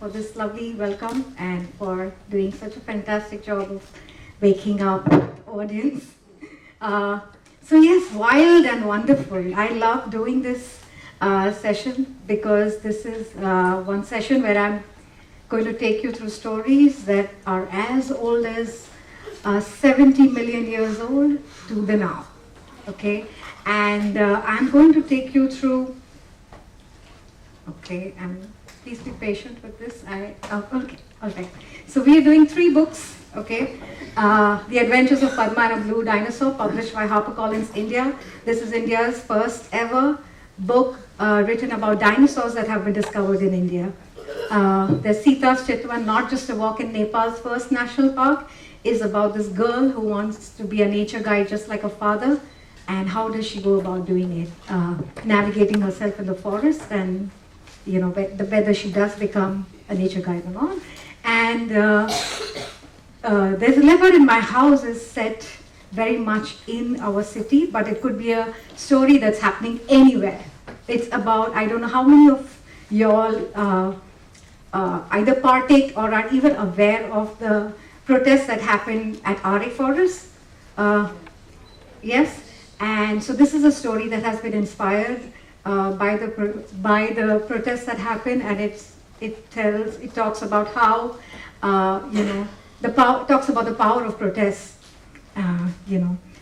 for this lovely welcome and for doing such a fantastic job of waking up the audience. So yes, wild and wonderful. I love doing this session because this is one session where I'm going to take you through stories that are as old as 70 million years old to the now. Okay, and I'm going to take you through. Okay, please be patient with this. Okay, all right. So we are doing 3 books. Okay, The Adventures of Padma and a Blue Dinosaur, published by HarperCollins India. This is India's first ever book written about dinosaurs that have been discovered in India. The Sita's Chitwan, Not Just a Walk in Nepal's first national park, is about this girl who wants to be a nature guide just like her father. And how does she go about doing it? Navigating herself in the forest, and whether she does become a nature guide or not. And There's a Leopard in My House is set very much in our city, but it could be a story that's happening anywhere. It's about, I don't know how many of y'all either partake or are even aware of the protests that happened at RA Forest. Yes? And so this is a story that has been inspired by the protests that happened, and it talks about how talks about the power of protest.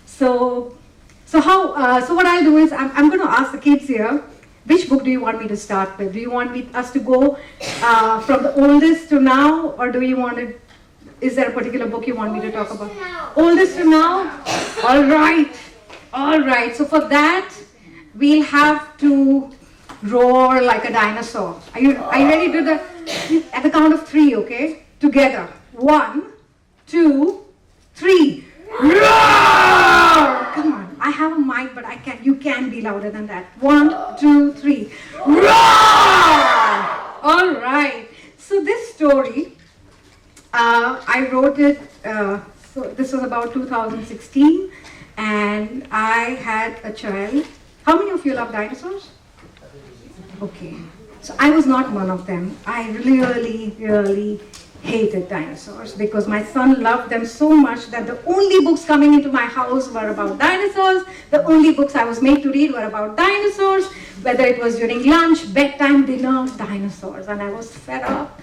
So what I'll do is I'm going to ask the kids here, which book do you want me to start with? Do you want us to go from the oldest to now, or do you want to? Is there a particular book you want me to talk about? Oldest to now. All right. All right, so for that, we'll have to roar like a dinosaur. Are you ready to do that? At the count of 3, okay? Together. 1, 2, 3. Roar! Come on, I have a mic, but you can be louder than that. 1, 2, 3. Roar! All right. So this story, I wrote it, so this was about 2016. And I had a child. How many of you love dinosaurs? Okay. So I was not one of them. I really, really hated dinosaurs because my son loved them so much that the only books coming into my house were about dinosaurs. The only books I was made to read were about dinosaurs, whether it was during lunch, bedtime, dinner, dinosaurs. And I was fed up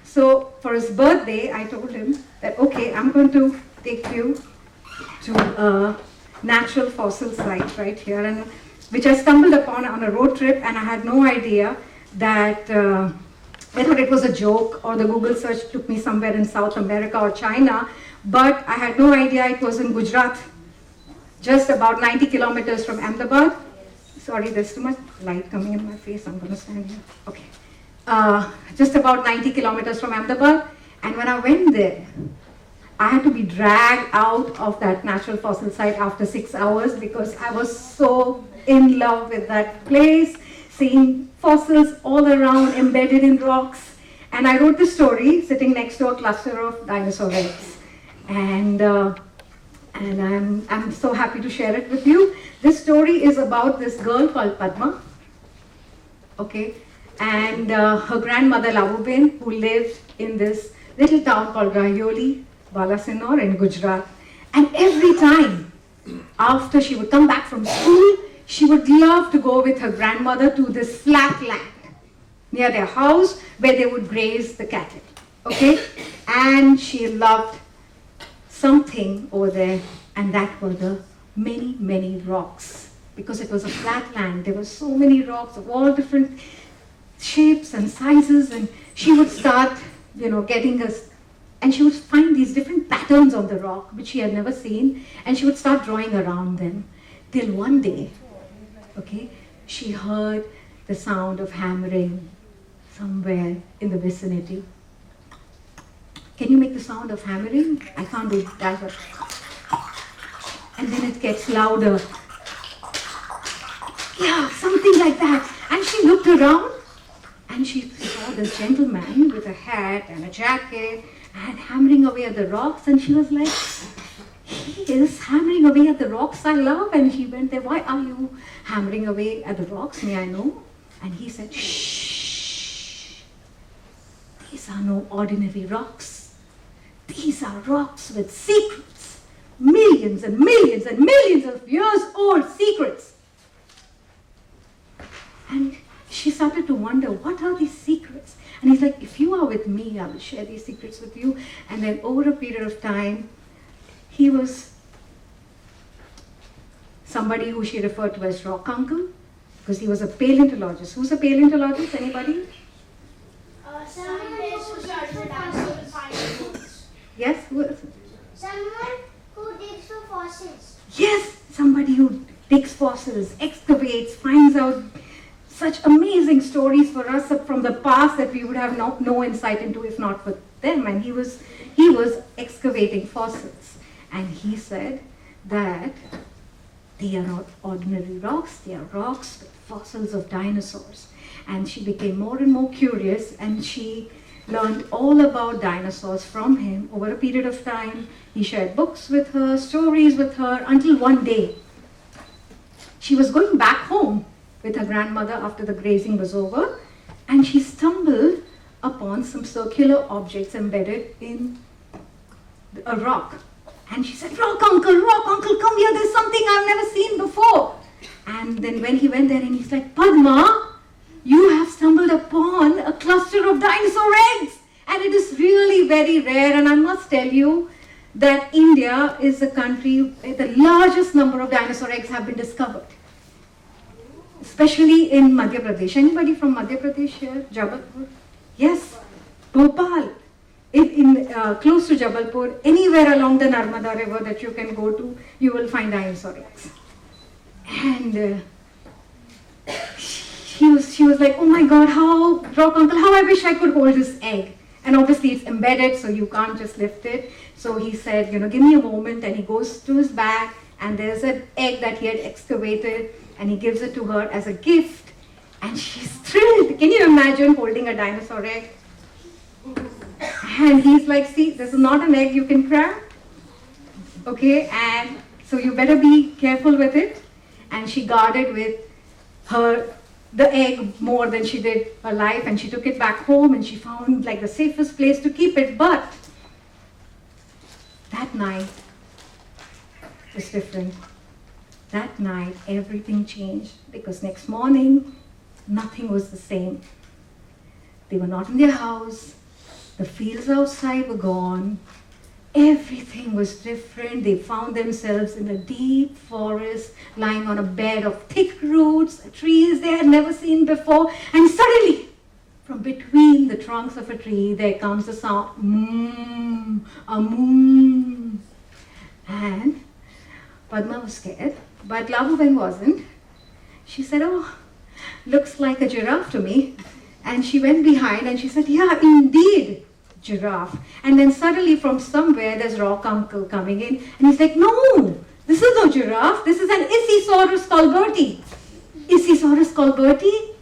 so for his birthday, I told him that, okay, I'm going to take you to a natural fossil site right here, and which I stumbled upon on a road trip, and I had no idea that, I thought it was a joke, or the Google search took me somewhere in South America or China, but I had no idea it was in Gujarat, just about 90 kilometers from Ahmedabad. Sorry, there's too much light coming in my face, I'm going to stand here. Okay. Just about 90 kilometers from Ahmedabad, and when I went there, I had to be dragged out of that natural fossil site after 6 hours because I was so in love with that place, seeing fossils all around embedded in rocks. And I wrote this story sitting next to a cluster of dinosaur eggs. And I'm so happy to share it with you. This story is about this girl called Padma, okay, and her grandmother Labubin, who lived in this little town called Rahyoli, Balasinor in Gujarat. And every time after she would come back from school, she would love to go with her grandmother to this flat land near their house where they would graze the cattle. Okay? And she loved something over there, and that were the many, many rocks. Because it was a flat land, there were so many rocks of all different shapes and sizes, and she would start, getting us. And she would find these different patterns on the rock, which she had never seen, and she would start drawing around them. Till one day, okay, she heard the sound of hammering somewhere in the vicinity. Can you make the sound of hammering? I can't do that. And then it gets louder. Yeah, something like that. And she looked around, and she saw this gentleman with a hat and a jacket, and hammering away at the rocks, and she was like, he is hammering away at the rocks I love. And he went there, why are you hammering away at the rocks, may I know? And he said, shh. these are no ordinary rocks. These are rocks with secrets. Millions and millions and millions of years old secrets. And she started to wonder, what are these secrets? And he's like, if you are with me, I will share these secrets with you. And then over a period of time, he was somebody who she referred to as Rock Uncle, because he was a paleontologist. Who's a paleontologist? Anybody? Yes? Someone who digs for fossils. Yes, somebody who digs fossils, excavates, finds out such amazing stories for us from the past that we would have no insight into if not for them. And he was excavating fossils. And he said that they are not ordinary rocks, they are rocks with fossils of dinosaurs. And she became more and more curious, and she learned all about dinosaurs from him over a period of time. He shared books with her, stories with her, until one day she was going back home with her grandmother after the grazing was over, and she stumbled upon some circular objects embedded in a rock. And she said, Rock Uncle, come here, there's something I've never seen before. And then when he went there, and he's like, Padma, you have stumbled upon a cluster of dinosaur eggs. And it is really very rare, and I must tell you that India is a country where the largest number of dinosaur eggs have been discovered. Especially in Madhya Pradesh. Anybody from Madhya Pradesh here? Jabalpur? Yes, Bhopal. Close to Jabalpur, anywhere along the Narmada river that you can go to, you will find dinosaur eggs. And she was like, oh my God, Rock Uncle, how I wish I could hold this egg. And obviously it's embedded, so you can't just lift it. So he said, give me a moment. And he goes to his bag, and there's an egg that he had excavated, and he gives it to her as a gift. And she's thrilled. Can you imagine holding a dinosaur egg? And he's like, see, this is not an egg you can crack. Okay, and so you better be careful with it. And she guarded the egg more than she did her life, and she took it back home, and she found like the safest place to keep it. But that night was different. That night everything changed, because next morning nothing was the same. They were not in their house. The fields outside were gone. Everything was different. They found themselves in a deep forest, lying on a bed of thick roots, trees they had never seen before. And suddenly, from between the trunks of a tree, there comes a sound, a moon. And Padma was scared, but Labuben wasn't. She said, oh, looks like a giraffe to me. And she went behind and she said, yeah, indeed, giraffe. And then suddenly from somewhere there's Rock Uncle coming in, and he's like, no, this is no giraffe, this is an Isisaurus colberti. Isisaurus colberti?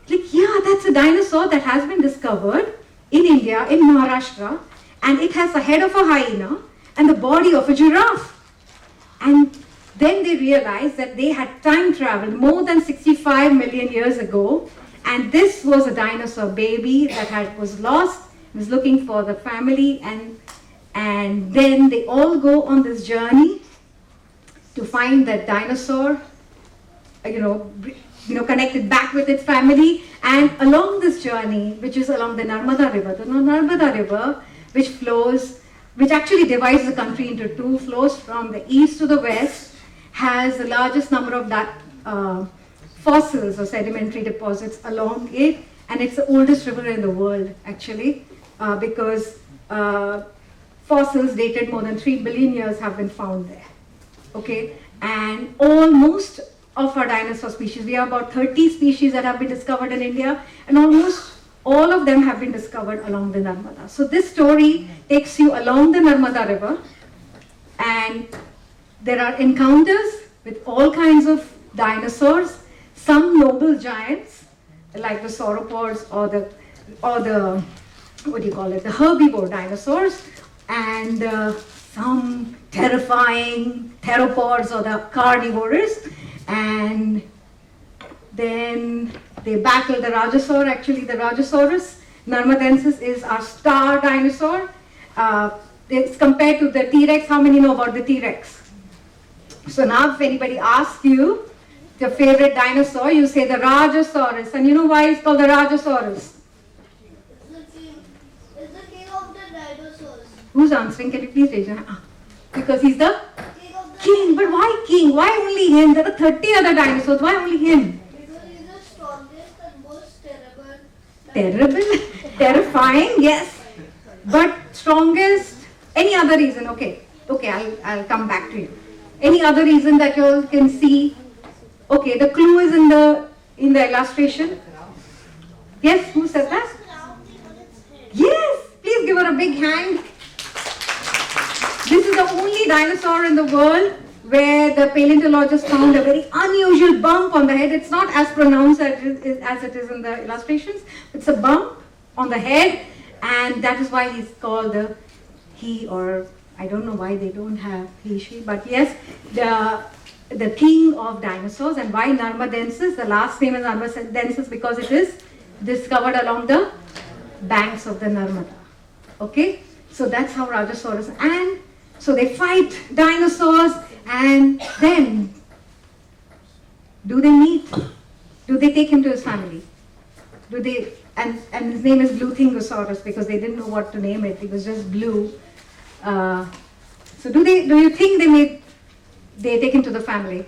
Like, yeah, that's a dinosaur that has been discovered in India, in Maharashtra, and it has the head of a hyena and the body of a giraffe. And then they realized that they had time traveled more than 65 million years ago, and this was a dinosaur baby that was lost, was looking for the family, and then they all go on this journey to find that dinosaur, connected back with its family. And along this journey, which is along the Narmada River, which actually divides the country into two, flows from the east to the west, has the largest number of fossils or sedimentary deposits along it, and it's the oldest river in the world actually, because fossils dated more than 3 billion years have been found there. Okay, and almost of our dinosaur species, we have about 30 species that have been discovered in India, and almost all of them have been discovered along the Narmada. So this story takes you along the Narmada River, and there are encounters with all kinds of dinosaurs, some noble giants like the sauropods or the the herbivore dinosaurs, and some terrifying theropods or the carnivores. And then they battle the Rajasaur, actually the Rajasaurus, Narmadensis is our star dinosaur. It's compared to the T-Rex. How many know about the T-Rex? So now if anybody asks you your favorite dinosaur, you say the Rajasaurus. And you know why it's called the Rajasaurus? It's the king of the dinosaurs. Who's answering? Can you please raise your hand? Because he's the King of the king. But why king? Why only him? There are 30 other dinosaurs. Why only him? Because he's the strongest and most terrible. Terrible, terrifying, yes. But strongest. Any other reason? Okay, I'll come back to you. Any other reason that you all can see? Okay, the clue is in the illustration. Yes, who said that? Yes, please give her a big hand. This is the only dinosaur in the world where the paleontologist found a very unusual bump on the head. It's not as pronounced as it is in the illustrations. It's a bump on the head, and that is why he's called he, or I don't know why they don't have he, she, but yes, the king of dinosaurs. And why Narmadensis? The last name is Narmadensis because it is discovered along the banks of the Narmada. Okay, so that's how Rajasaurus. And so they fight dinosaurs, and then do they meet? Do they take him to his family? Do they? And his name is Bluthingosaurus because they didn't know what to name it. It was just blue. So do you think they take him to the family?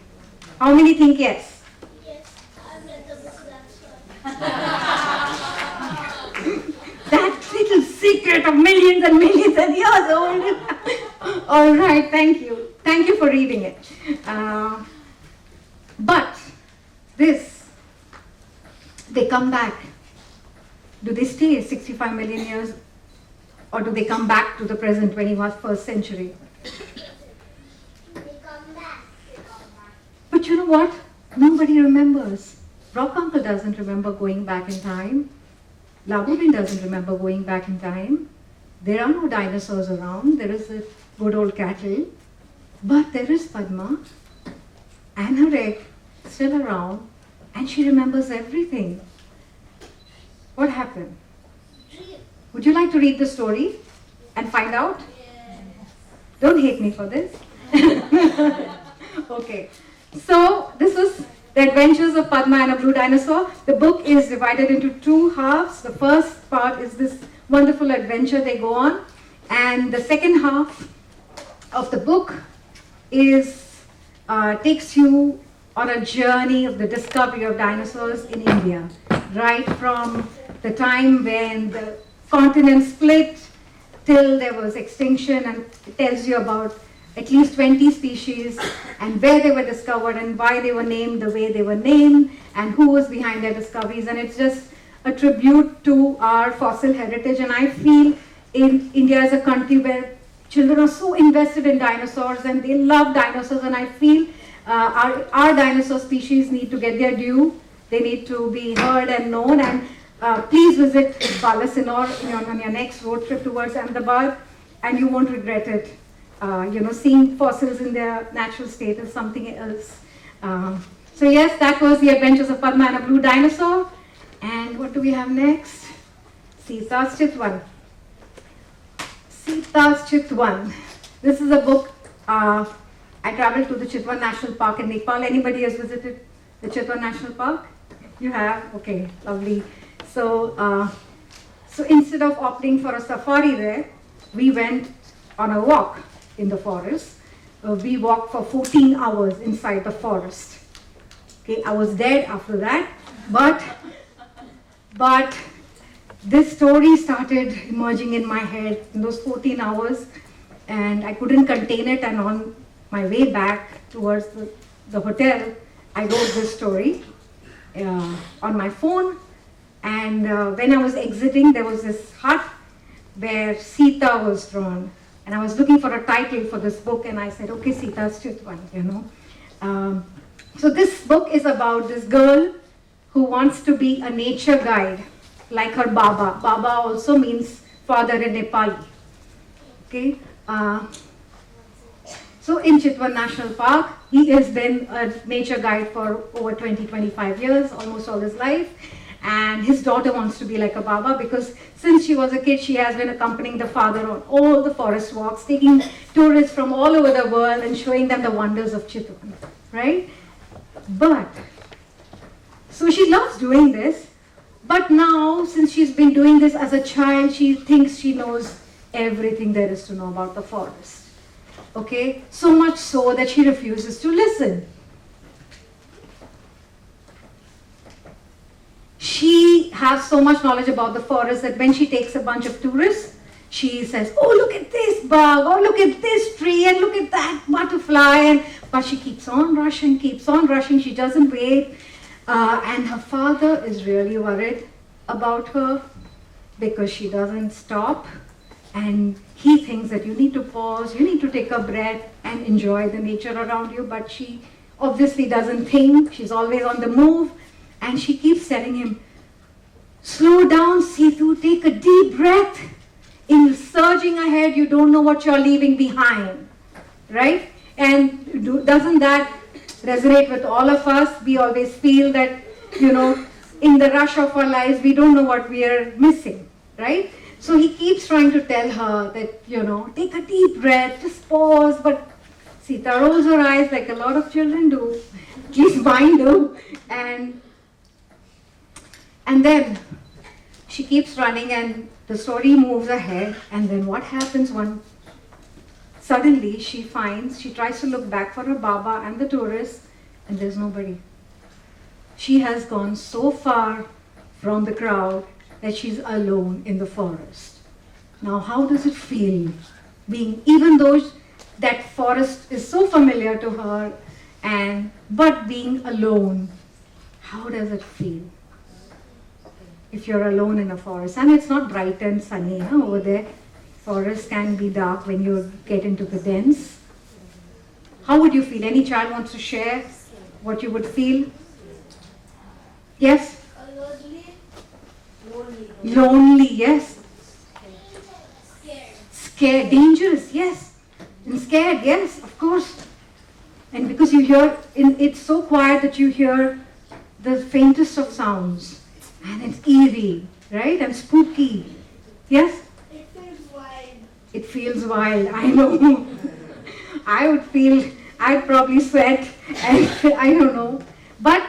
How many think yes? Yes, I read the book, that's why. That little secret of millions and millions and years old. All right, thank you. Thank you for reading it. But they come back. Do they stay 65 million years, or do they come back to the present 21st century? They come back. But you know what? Nobody remembers. Rock Uncle doesn't remember going back in time. Laburin doesn't remember going back in time. There are no dinosaurs around. There is a good old cattle. But there is Padma and her egg still around, and she remembers everything. What happened? Dream. Would you like to read the story and find out? Yes. Don't hate me for this. Okay. So this is The Adventures of Padma and a Blue Dinosaur. The book is divided into two halves. The first part is this wonderful adventure they go on. And the second half of the book is takes you on a journey of the discovery of dinosaurs in India. Right from the time when the continent split till there was extinction, and it tells you about at least 20 species and where they were discovered and why they were named the way they were named and who was behind their discoveries. And it's just a tribute to our fossil heritage. And I feel in India as a country where children are so invested in dinosaurs and they love dinosaurs, and I feel our dinosaur species need to get their due. They need to be heard and known. And please visit Balasinor on your next road trip towards Ahmedabad, and you won't regret it. Seeing fossils in their natural state is something else. So yes, that was The Adventures of Padma and a Blue Dinosaur. And what do we have next? Sita's Chitwan. Sita's Chitwan. This is a book. I traveled to the Chitwan National Park in Nepal. Anybody has visited the Chitwan National Park? You have? Okay, lovely. So instead of opting for a safari there, we went on a walk in the forest. We walked for 14 hours inside the forest. Okay, I was dead after that, but this story started emerging in my head in those 14 hours, and I couldn't contain it. And on my way back towards the hotel, I wrote this story on my phone. And when I was exiting, there was this hut where Sita was drawn. And I was looking for a title for this book, and I said, okay, Sita's Chitwan, So this book is about this girl who wants to be a nature guide, like her Baba. Baba also means father in Nepali. Okay. So in Chitwan National Park, he has been a nature guide for over 20-25 years, almost all his life. and his daughter wants to be like a Baba because since she was a kid, she has been accompanying the father on all the forest walks, taking tourists from all over the world and showing them the wonders of Chitwan, right? But, so she loves doing this, but now since she's been doing this as a child, she thinks she knows everything there is to know about the forest. Okay, so much so that she refuses to listen. She has so much knowledge about the forest that when she takes a bunch of tourists, she says, oh, look at this bug, oh, look at this tree, and look at that butterfly. But she keeps on rushing, she doesn't wait. And her father is really worried about her because she doesn't stop. And he thinks that you need to pause, you need to take a breath and enjoy the nature around you. But she obviously doesn't think, she's always on the move. And she keeps telling him, slow down, Situ, take a deep breath. In surging ahead, you don't know what you're leaving behind, right? And doesn't that resonate with all of us? We always feel that, in the rush of our lives, we don't know what we are missing, right? So he keeps trying to tell her that, take a deep breath, just pause. But Sita rolls her eyes like a lot of children do, at least mine do. And then she keeps running and the story moves ahead. And then what happens suddenly she tries to look back for her Baba and the tourists, and there's nobody. She has gone so far from the crowd that she's alone in the forest. Now, how does it feel even though that forest is so familiar to her, but being alone, how does it feel? If you're alone in a forest, and it's not bright and sunny over there. Forest can be dark when you get into the dens. How would you feel? Any child wants to share what you would feel? Yes? Lonely, yes. Scared, dangerous, yes. And scared, yes, of course. And because you hear, it's so quiet that you hear the faintest of sounds. And it's eerie, right? And spooky. Yes? It feels wild. It feels wild, I know. I'd probably sweat, and I don't know. But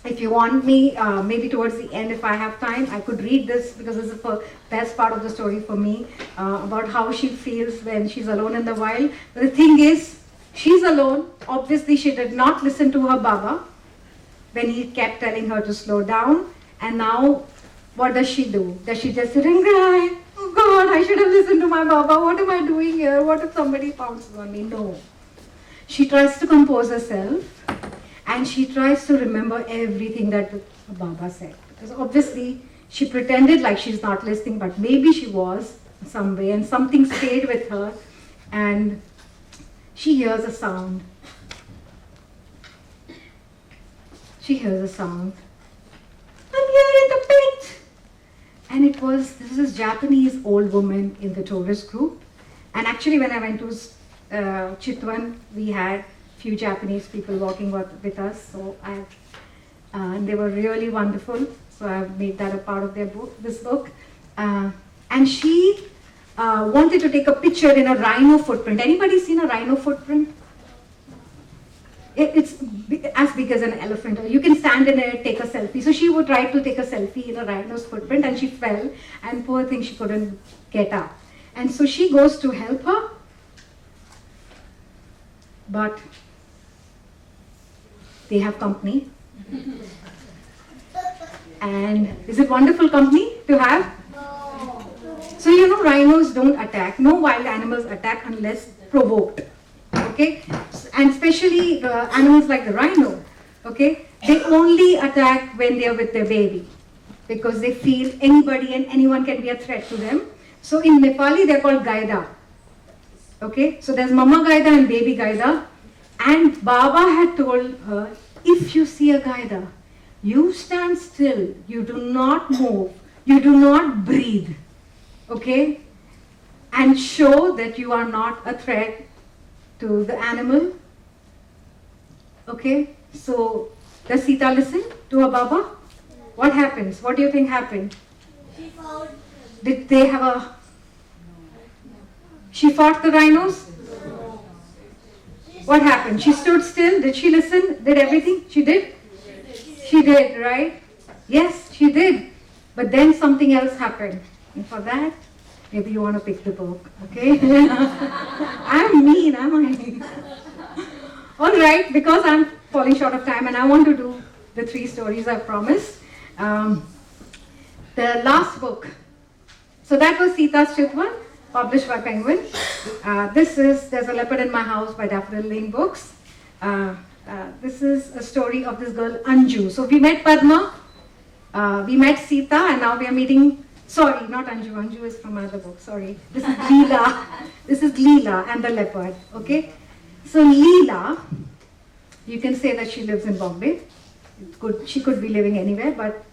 if you want me, maybe towards the end, if I have time, I could read this because it's the best part of the story for me, about how she feels when she's alone in the wild. But the thing is, she's alone. Obviously, she did not listen to her Baba when he kept telling her to slow down. And now, what does she do? Does she just sit and cry? Oh God, I should have listened to my Baba. What am I doing here? What if somebody pounces on me? No. She tries to compose herself and she tries to remember everything that the Baba said. Because obviously, she pretended like she's not listening, but maybe she was in some way, and something stayed with her. And she hears a sound. She hears a sound. I'm here in the pit. And this is this Japanese old woman in the tourist group. And actually when I went to Chitwan, we had few Japanese people walking with us. So and they were really wonderful. So I've made that a part of this book. And she wanted to take a picture in a rhino footprint. Anybody seen a rhino footprint? It's as big as an elephant. You can stand in it, take a selfie. So she would try to take a selfie in a rhino's footprint and she fell, and poor thing, she couldn't get up. And so she goes to help her, but they have company. And is it wonderful company to have? So rhinos don't attack. No wild animals attack unless provoked. Okay, and especially animals like the rhino, okay, they only attack when they are with their baby because they feel anybody and anyone can be a threat to them. So in Nepali, they're called Gaida. Okay, so there's Mama Gaida and Baby Gaida. And Baba had told her, if you see a Gaida, you stand still, you do not move, you do not breathe, okay, and show that you are not a threat to the animal. Okay, so does Sita listen to her Baba? What happens? What do you think happened? She found Did they have a... She fought the rhinos? What happened? She stood still? Did she listen? Did everything? She did? She did, right? Yes, she did. But then something else happened. And for that, maybe you want to pick the book, okay? I'm mean, am I? All right, because I'm falling short of time and I want to do the 3 stories I promised. The last book. So that was Sita's Chitwan, published by Penguin. There's a Leopard in My House by Daffodil Lane Books. This is a story of this girl Anju. So we met Padma, we met Sita, and now we are meeting, sorry, not Anju, Anju is from another book, sorry. This is Leela. This is Leela and the leopard, okay? So Leela, you can say that she lives in Bombay. She could be living anywhere, but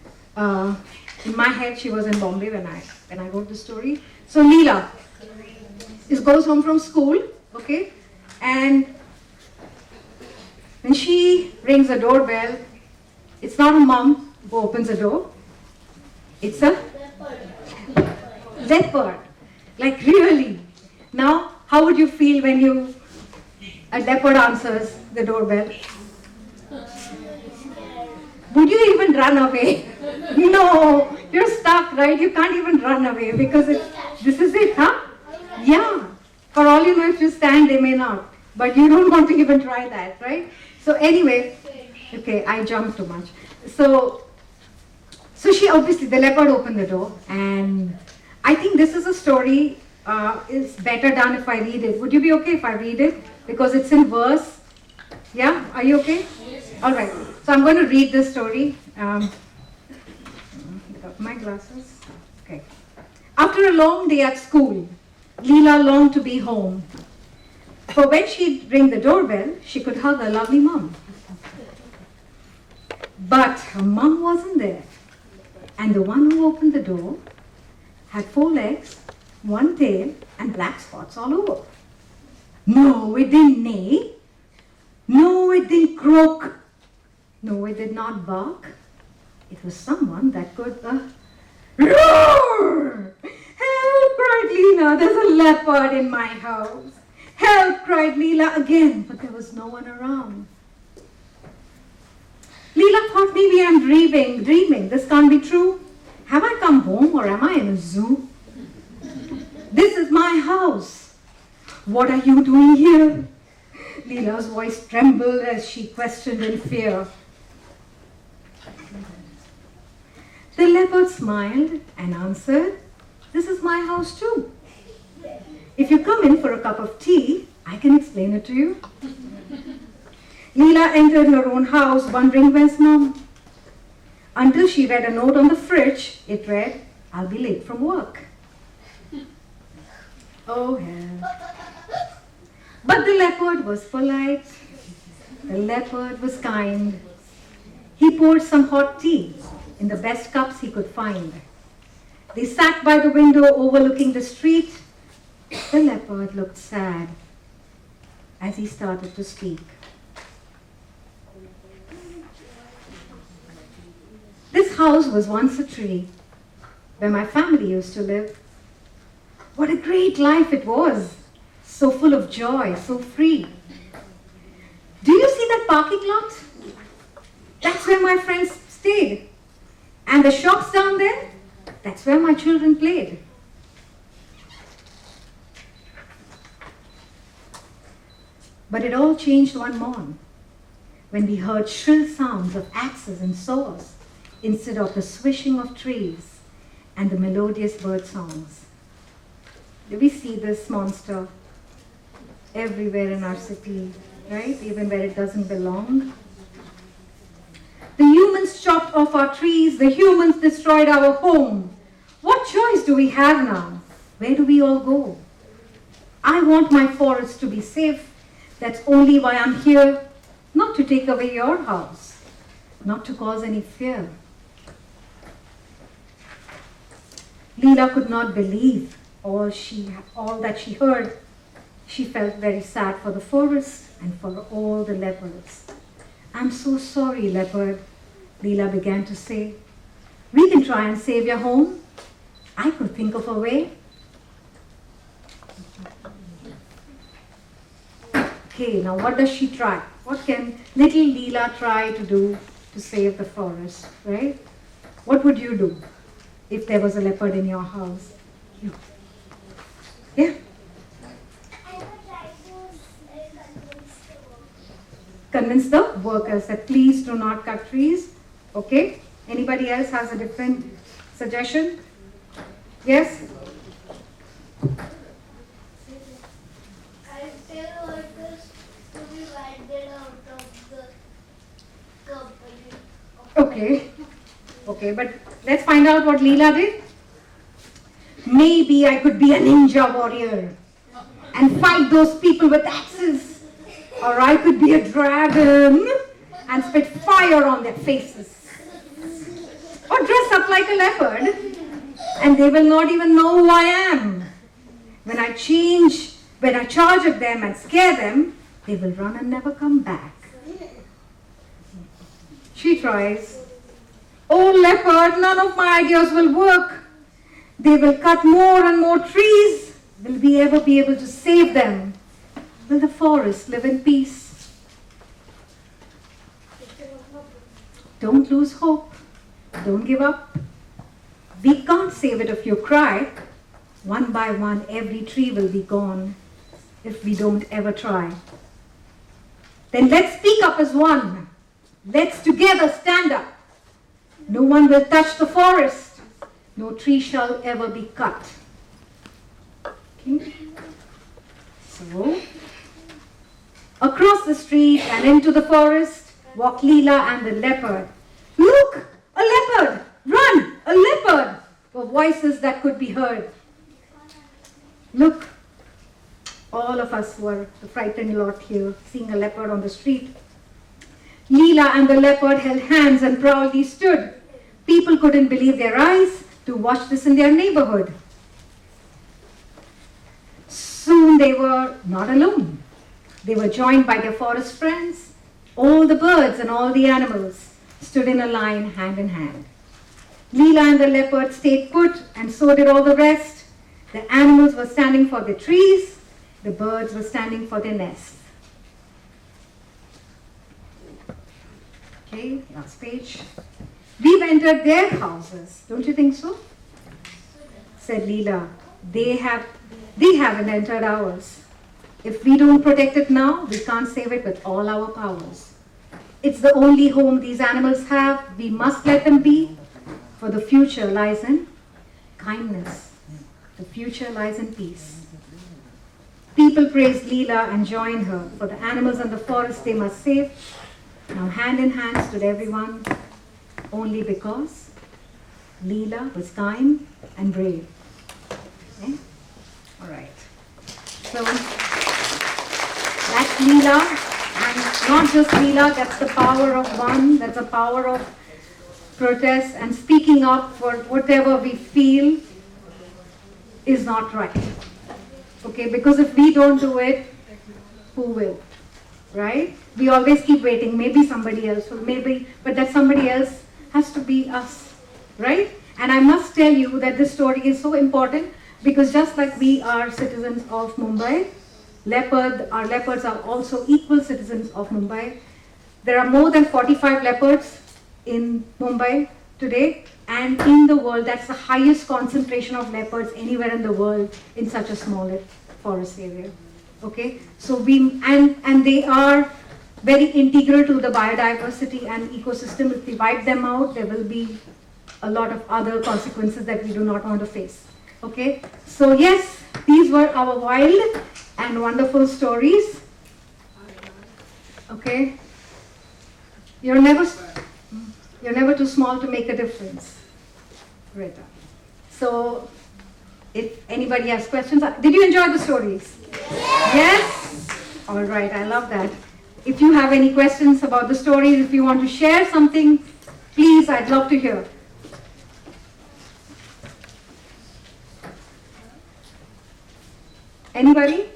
in my head she was in Bombay when I wrote the story. So Leela goes home from school, okay, and when she rings the doorbell, it's not a mom who opens the door, it's a leopard. Like really. Now, how would you feel when a leopard answers the doorbell? Would you even run away? No, you're stuck, right? You can't even run away because this is it, huh? Yeah. For all you know, if you stand, they may not. But you don't want to even try that, right? So anyway, okay, I jumped too much. So she obviously, the leopard opened the door, and I think this is a story, is better done if I read it. Would you be okay if I read it? Because it's in verse. Yeah, are you okay? Yes. All right. So I'm going to read this story. Got my glasses. Okay. After a long day at school, Leela longed to be home. For when she'd ring the doorbell, she could hug her lovely mum. But her mum wasn't there. And the one who opened the door had 4 legs, 1 tail, and black spots all over. No, it didn't neigh. No, it didn't croak. No, it did not bark. It was someone that could roar! Help, cried Leela, there's a leopard in my house. Help, cried Leela again, but there was no one around. Leela thought maybe I'm dreaming. This can't be true. Have I come home or am I in a zoo? This is my house. What are you doing here? Leela's voice trembled as she questioned in fear. The leopard smiled and answered, this is my house too. If you come in for a cup of tea, I can explain it to you. Leela entered her own house, wondering where's Mom. Until she read a note on the fridge. It read, I'll be late from work. Oh, hell. But the leopard was polite. The leopard was kind. He poured some hot tea in the best cups he could find. They sat by the window overlooking the street. The leopard looked sad as he started to speak. This house was once a tree where my family used to live. What a great life it was, so full of joy, so free. Do you see that parking lot? That's where my friends stayed. And the shops down there, that's where my children played. But it all changed one morn when we heard shrill sounds of axes and saws instead of the swishing of trees and the melodious bird songs. Do we see this monster everywhere in our city, right? Even where it doesn't belong. The humans chopped off our trees. The humans destroyed our home. What choice do we have now? Where do we all go? I want my forest to be safe. That's only why I'm here. Not to take away your house. Not to cause any fear. Leela could not believe all that she heard. She felt very sad for the forest and for all the leopards. I'm so sorry, leopard, Leela began to say. We can try and save your home. I could think of a way. Okay, now what does she try? What can little Leela try to do to save the forest, right? What would you do if there was a leopard in your house? Yeah? I would try to Convince the workers that please do not cut trees. Okay? Anybody else has a different suggestion? Yes? I tell workers to be winded out of the company. Okay. Okay, but let's find out what Leela did. Maybe I could be a ninja warrior and fight those people with axes. Or I could be a dragon and spit fire on their faces. Or dress up like a leopard and they will not even know who I am. When I charge at them and scare them, they will run and never come back. She tries. Oh leopard, none of my ideas will work. They will cut more and more trees. Will we ever be able to save them? Will the forest live in peace? Don't lose hope. Don't give up. We can't save it if you cry. One by one, every tree will be gone if we don't ever try. Then let's speak up as one. Let's together stand up. No one will touch the forest. No tree shall ever be cut. Okay. So, across the street and into the forest walk Leela and the leopard. Look, a leopard! Run, a leopard! Were voices that could be heard. Look, all of us were the frightened lot here, seeing a leopard on the street. Leela and the leopard held hands and proudly stood. People couldn't believe their eyes to watch this in their neighborhood. Soon they were not alone. They were joined by their forest friends. All the birds and all the animals stood in a line, hand in hand. Leela and the leopard stayed put, and so did all the rest. The animals were standing for the trees. The birds were standing for their nests. Okay, last page. We've entered their houses. Don't you think so? Said Leela. They haven't entered ours. If we don't protect it now, we can't save it with all our powers. It's the only home these animals have. We must let them be. For the future lies in kindness. The future lies in peace. People praised Leela and joined her. For the animals and the forest they must save. Now hand in hand stood everyone, only because Leela was kind and brave. Okay? All right. So that's Leela, and not just Leela, that's the power of one, that's the power of protest and speaking up for whatever we feel is not right. Okay, because if we don't do it, who will? Right? We always keep waiting, maybe somebody else will, maybe, but that somebody else has to be us, right? And I must tell you that this story is so important because just like we are citizens of Mumbai, our leopards are also equal citizens of Mumbai. There are more than 45 leopards in Mumbai today, and in the world, that's the highest concentration of leopards anywhere in the world in such a small forest area. Okay, so and they are very integral to the biodiversity and ecosystem. If we wipe them out, there will be a lot of other consequences that we do not want to face. Okay, so yes, these were our wild and wonderful stories. Okay, you're never too small to make a difference, Rita. So, if anybody has questions, did you enjoy the stories? Yes? All right, I love that. If you have any questions about the stories, if you want to share something, please, I'd love to hear. Anybody?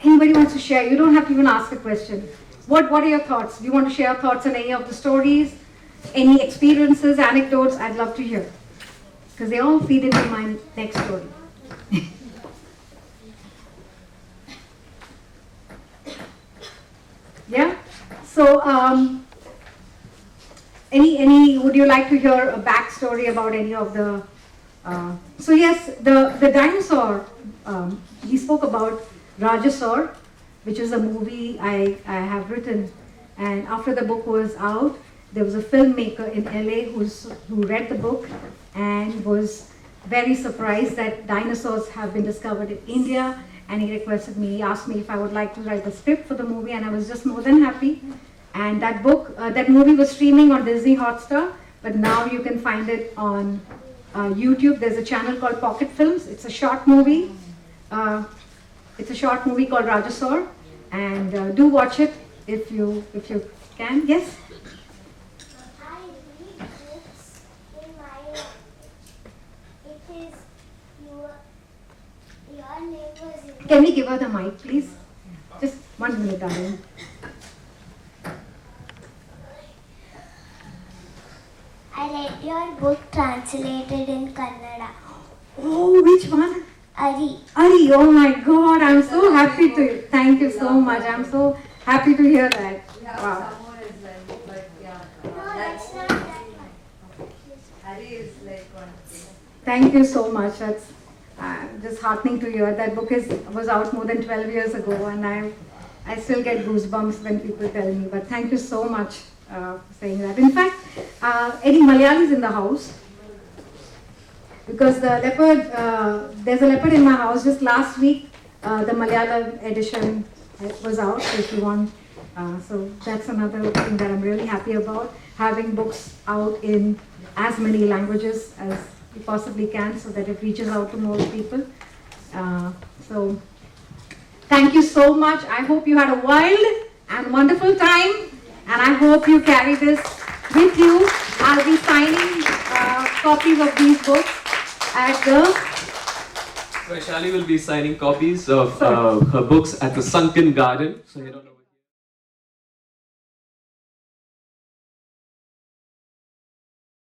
Anybody wants to share? You don't have to even ask a question. What are your thoughts? Do you want to share thoughts on any of the stories? any experiences, anecdotes, I'd love to hear. Because they all feed into my next story. Yeah? So, would you like to hear a backstory about any of the, so yes, the dinosaur, he spoke about Rajasaur, which is a movie I have written, and after the book was out, there was a filmmaker in LA who read the book and was very surprised that dinosaurs have been discovered in India, and he asked me if I would like to write the script for the movie, and I was just more than happy. And that movie was streaming on Disney Hotstar, but now you can find it on YouTube. There's a channel called Pocket Films. It's a short movie. It's a short movie called Rajasaur, and do watch it if you can. Yes. I read books in my language. It is your neighbors. Can we give her the mic, please? Just 1 minute, darling. I read your book translated in Kannada. Oh, which one? Ari. Ari, oh my God, I'm so happy to. Thank you so much. I'm so happy to hear that. Wow. No, that's not that one. Thank you so much. That's just heartening to hear. That book was out more than 12 years ago, and I still get goosebumps when people tell me. But thank you so much for saying that. In fact, any Malayalis in the house? Because the leopard, there's a leopard in my house. Just last week, the Malayalam edition was out. So if you want, so that's another thing that I'm really happy about. Having books out in as many languages as you possibly can, so that it reaches out to more people. So thank you so much. I hope you had a wild and wonderful time, and I hope you carry this with you. I'll be signing copies of these books at the... Vaishali will be signing copies of her books at the Sunken Garden. So you don't know.